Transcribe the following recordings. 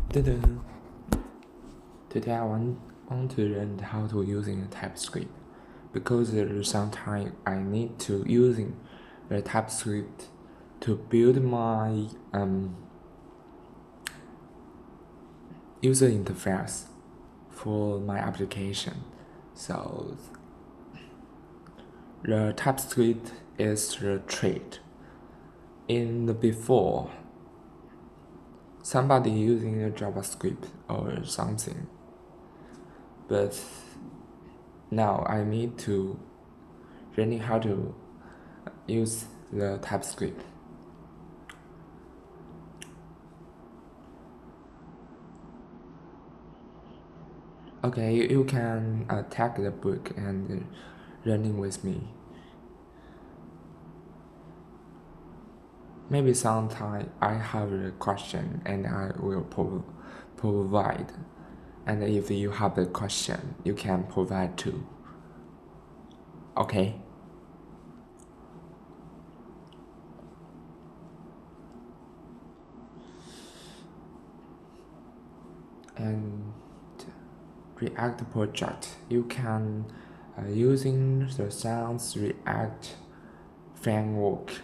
Ta-da. Today I want to learn how to using TypeScript because sometimes I need to using the TypeScript to build my user interface for my application. So the TypeScript is the trait. In the before, somebody using a JavaScript or something, but now I need to learning how to use the TypeScript. Okay, you can take the book and learning with me. Maybe sometime I have a question and I will provide. And if you have a question, you can provide too. Okay? And React project, you can using the Sans React framework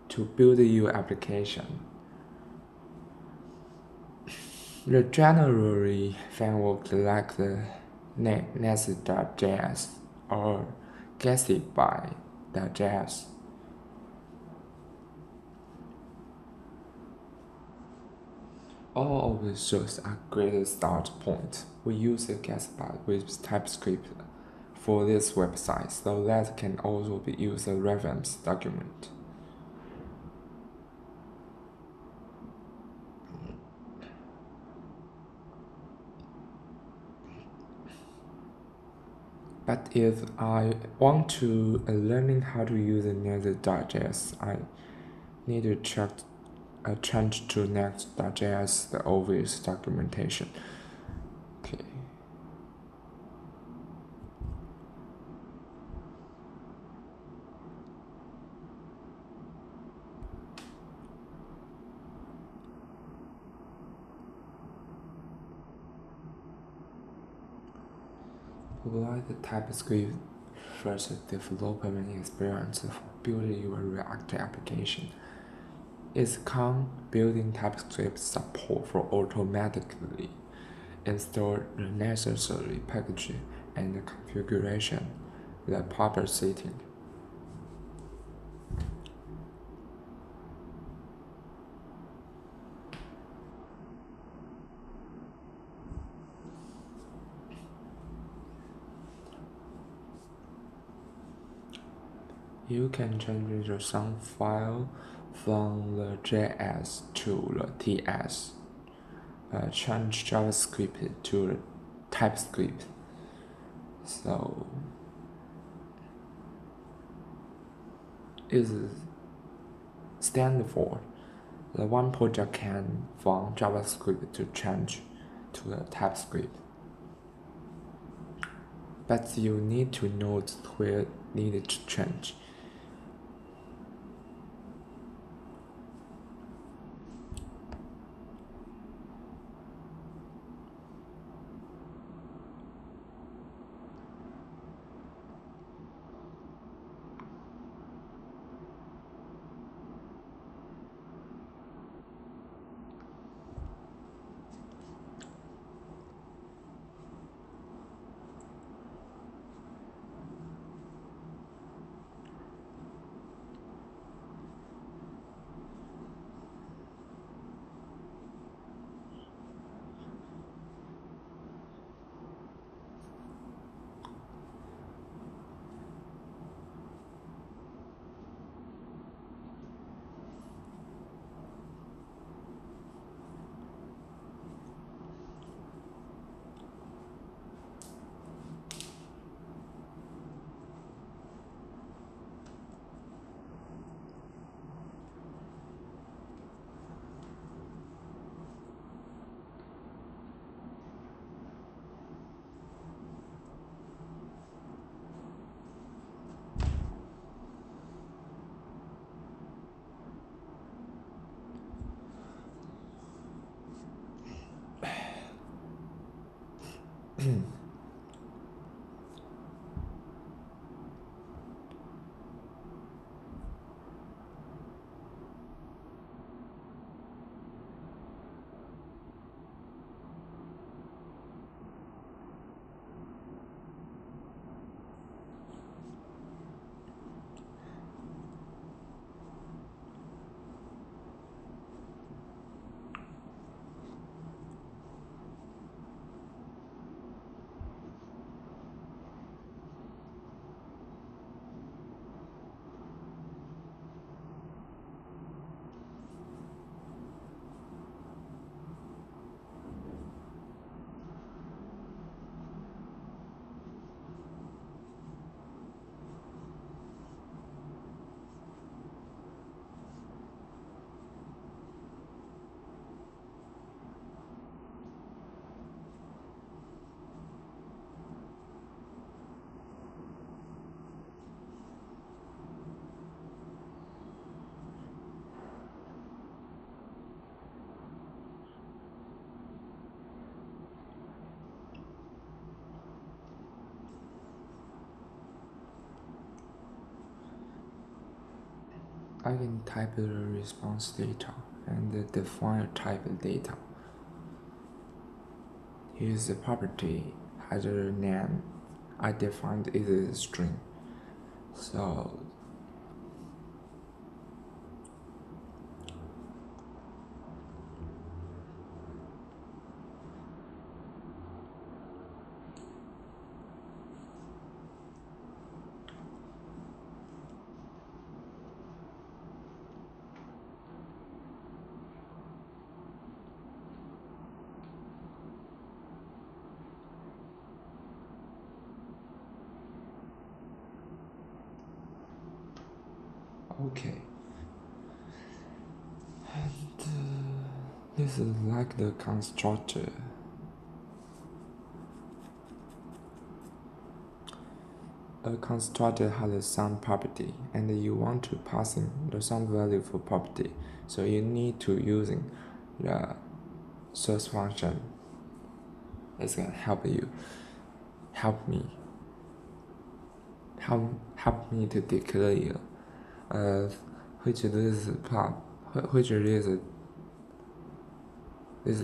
to build your application. The generally framework like the Nest.js or Gatsby.js. All of those are great start point. We use the Gatsby with TypeScript for this website, so that can also be used as a reference document. But if I want to learning how to use the Next.js, I need to change to Next.js, the obvious documentation. Okay. Provide the TypeScript first development experience for building your React application. It's come building TypeScript support for automatically install the necessary package and configuration, the proper setting. You can change the sound file from the JS to the TS. Change JavaScript to the TypeScript. So it stands for the one project can from JavaScript to change to the TypeScript. But you need to know where needed to change. I can type the response data and define a type of data. Here's the property has a name. I defined it as a string. So okay. And this is like the constructor. A constructor has a sound property, and you want to pass in the sound value for property. So you need to using the source function. It's gonna help you, help me, help me to declare which this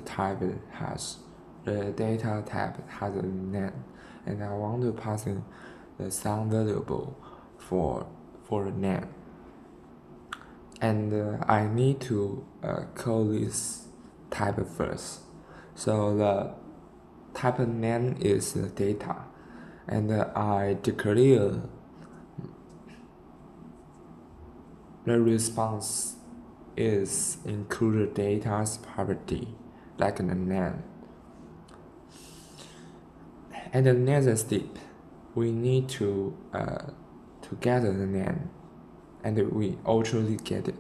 type has the data type has a name, and I want to pass in the sound variable for the name, and I need to call this type first. So the type name is the data, and I declare the response is include data's property like the name. And the next step, we need to get the name, and we actually get it.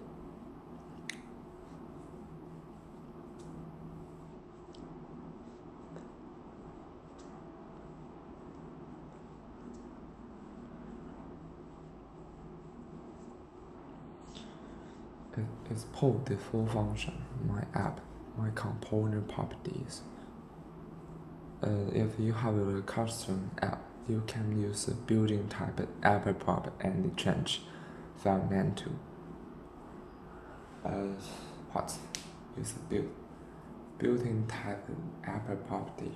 It's called default function, my app, my component properties. If you have a custom app, you can use a built-in type app prop and change file name to what? Use a built-in type app property.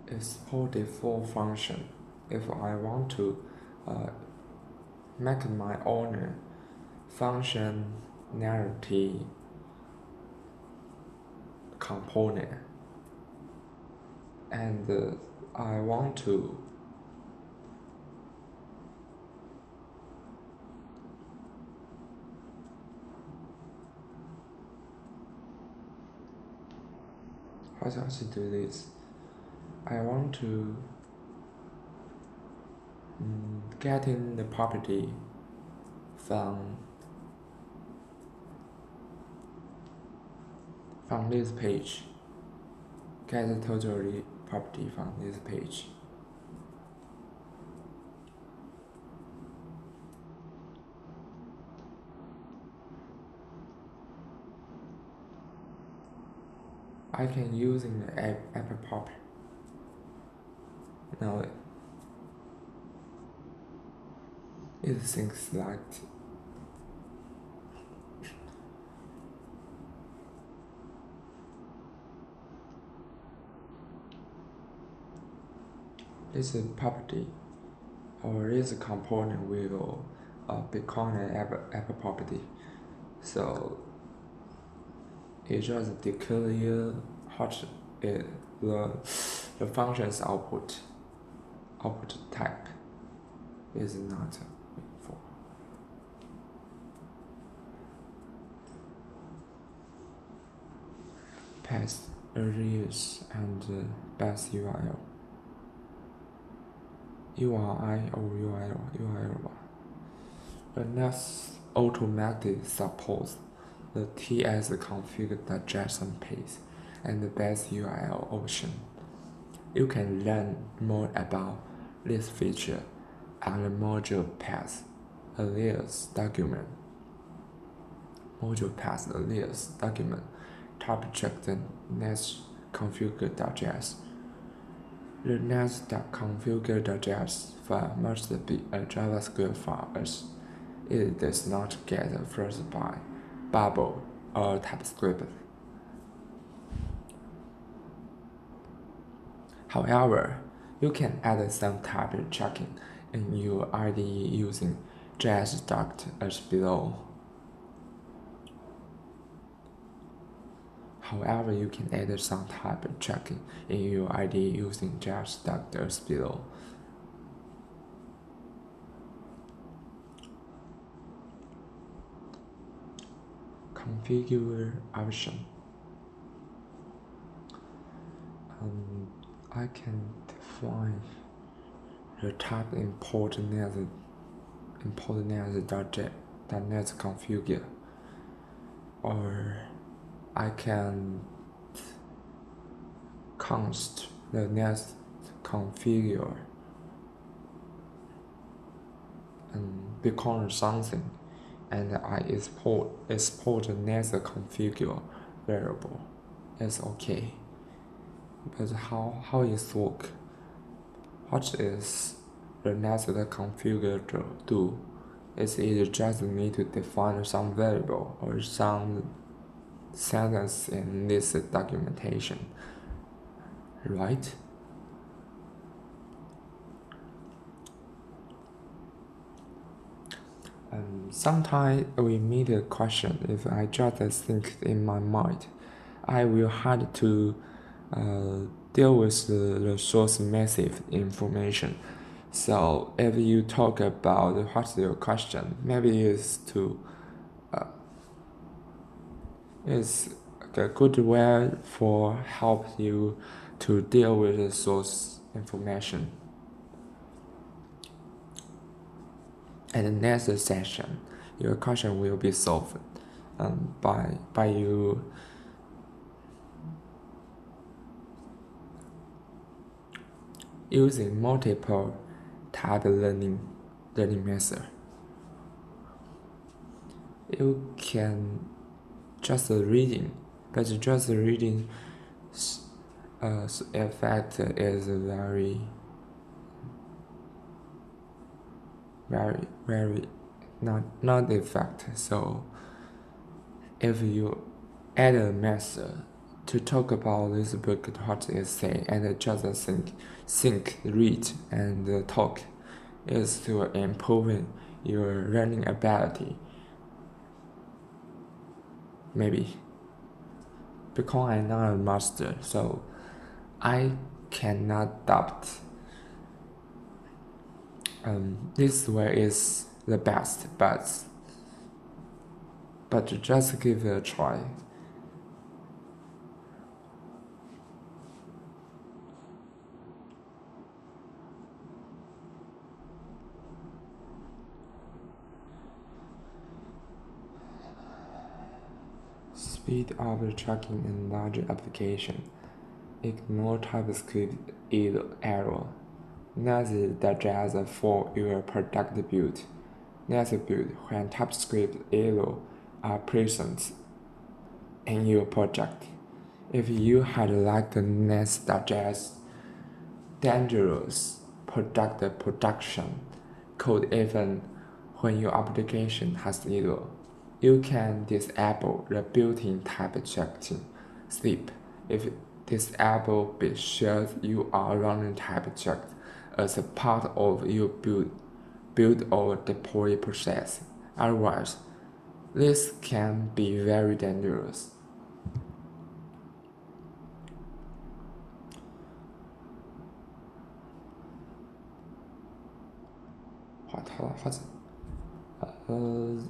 It's called default function. If I want to make my own functionality component, and I want to how should I do this? I want to get in the property from this page. Get the total property from this page. I can use in the Apple Pop. Now it thinks like this property or this component will become an Apple property. So it just declare what it, the function's output type is not for. Path, arrays, and base URL. URI or URL. The next automatically supports the TS config.json page and the base URL option. You can learn more about this feature on the module path alias document. Module path alias document TypeScript next configure.js. The next.configure.js file must be a JavaScript file as it does not get first by Bubble or TypeScript. However, you can add some type checking in your IDE using JS-doc as below. However, you can add some type checking in your IDE using JS-doc as below. Configure option. I can define the type import net configure, or I can const the net configure and become something, and I export the net configure variable. It's okay. But how it work? What is the next configure do? Is it just need to define some variable or some sentence in this documentation, right? Sometimes we meet a question. If I just think in my mind, I will have to deal with the source massive information. So if you talk about what's your question, maybe it's a good way for help you to deal with the source information. And the next session, your question will be solved by you using multiple type learning method. You can just reading, but just reading effect is very not effect. So if you add a method to talk about this book, what it say, and just think, read, and talk, is to improving your learning ability. Maybe because I'm not a master, so I cannot doubt this way is the best, but just give it a try. Speed up tracking in large application. Ignore TypeScript error. Next.js for your product build. Next build when TypeScript error are present in your project. If you had liked the Nest.js dangerous production code even when your application has error, you can disable the built-in type checking step. If disabled, be sure you are running type check as a part of your build or deploy process. Otherwise, this can be very dangerous.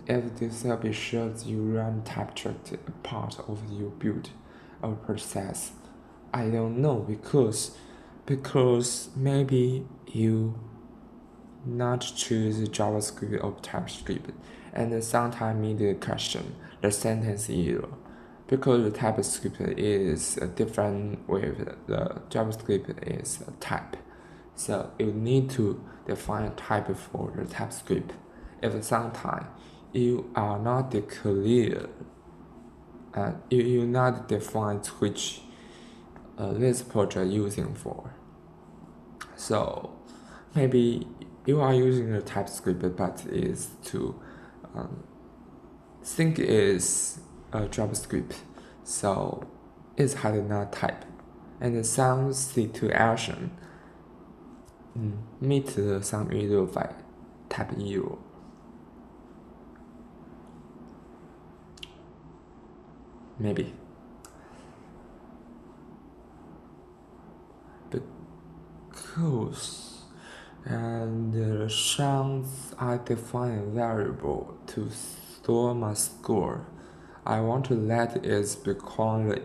If this will be sure you run type checked a part of your build or process. I don't know because maybe you not choose JavaScript or TypeScript, and sometimes meet the question, the sentence error, because the TypeScript is different with the JavaScript is a type. So you need to define a type for the TypeScript. If sometimes you are not clear, you not define which this project using for. So maybe you are using a TypeScript, but is to think is a JavaScript, so it's hard not type, and some situation meet some error by type error. Maybe. Because and chance I define a variable to store my score. I want to let it become the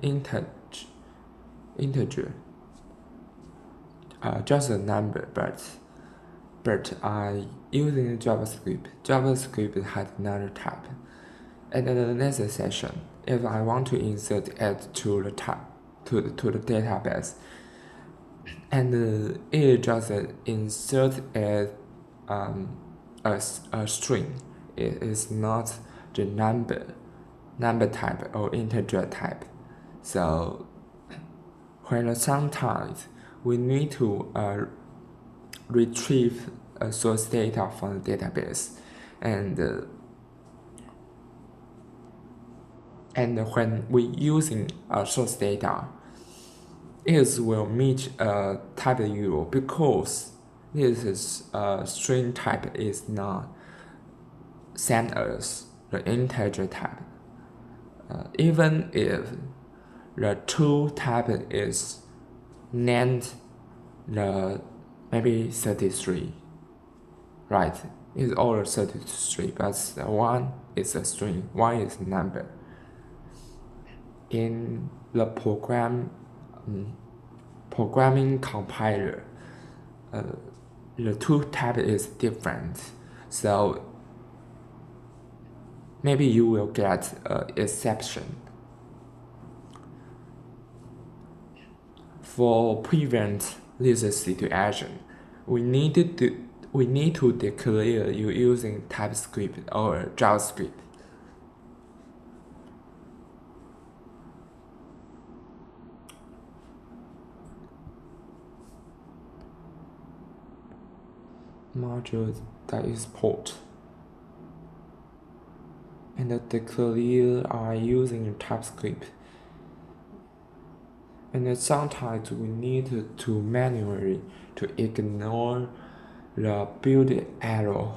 integer, just a number, but I using JavaScript. JavaScript has another type. And in the next session, if I want to insert it to the type to the database, and it just insert as a string. It is not the number type or integer type. So when sometimes we need to retrieve source data from the database, and when we using source data, it will meet a type error because this is string type is not same as the integer type. Even if the two type is named the maybe 33, right? It's all 33, but one is a string, one is a number. In the programming compiler, the two type is different, so maybe you will get an exception. For prevent this situation, we need to declare you using TypeScript or JavaScript. Modules that export and the declare are using TypeScript, and sometimes we need to manually to ignore the build error